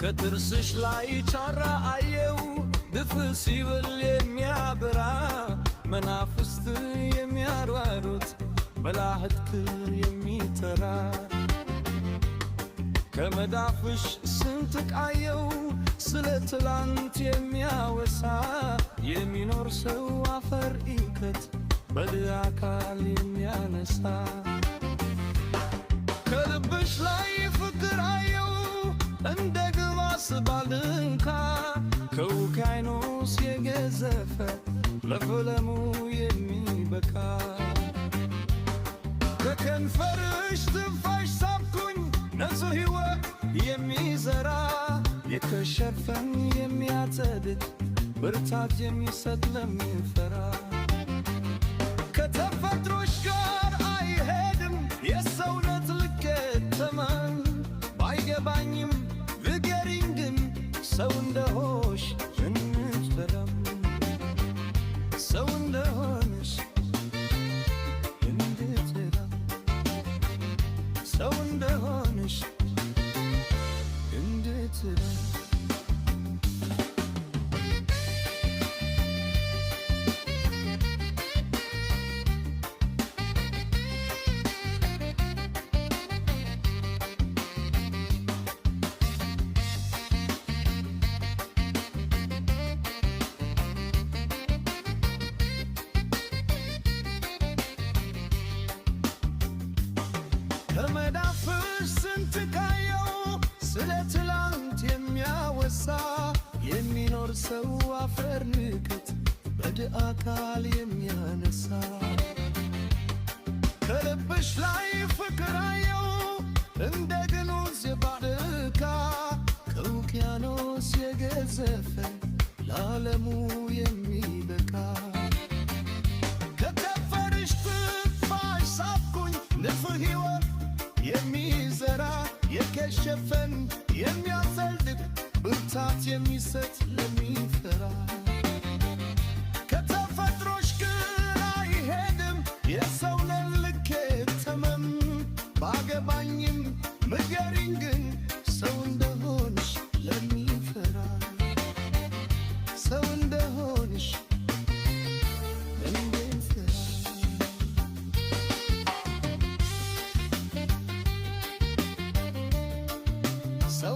ከጥርስሽ ላይ ቻራ አየው ድፍስ ይብል የሚያበራ መናፍስት የሚያሯሩት መላእክት የሚጠራ ከመዳፍሽ ስንትቃየው ስለ ትላንት የሚያወሳ የሚኖር ሰው አፈር ይንከት በድል አካል የሚያነሳ ከልብሽ ላይ ፍቅር አየው እንደ ግባስ ባልንካ ከውቅያኖስ የገዘፈ ለፈለሙ የሚበቃ ከከንፈርሽ ትንፋሽ ሳብኩኝ ንጹሕ ሕይወት የሚዘራ የከሸፈን የሚያጸድቅ ብርታት የሚሰጥ ለሚፈራ ከተፈጥሮሽ ጋር አይሄድም የሰውነት ልኬት ተመን ባይገባኝም ንገሪኝ ግን ሰው እንደሆንሽ እንድረም ሰው እንደሆንሽ እንድረም ሰው እንደሆንሽ እንድረም ከመዳፍሽ ስንትቃየው ስለ ትላንት የሚያወሳ የሚኖር ሰው አፈር ንቀት በድል አካል የሚያነሳ ከልብሽ ላይ ፍቅር አየው እንደ ግኑዝ የባርካ ከውቅያኖስ የገዘፈ ለዓለሙ የሚበቃ ከከንፈርሽ ትንፋሽ ሳብኩኝ ንጹሕ ሕይወት የሚዘራ የከሸፈን የሚያጸድቅ ብርታት የሚሰጥ ለሚፈራ ከተፈጥሮሽ ግን አይሄድም የሰውነት ልኬት ተመን ባገባኝም ንገሪኝ ግን ሰው እንደሆንሽ ለሚፈራ ሰው እንደሆንሽ ለሚፈራ ሰው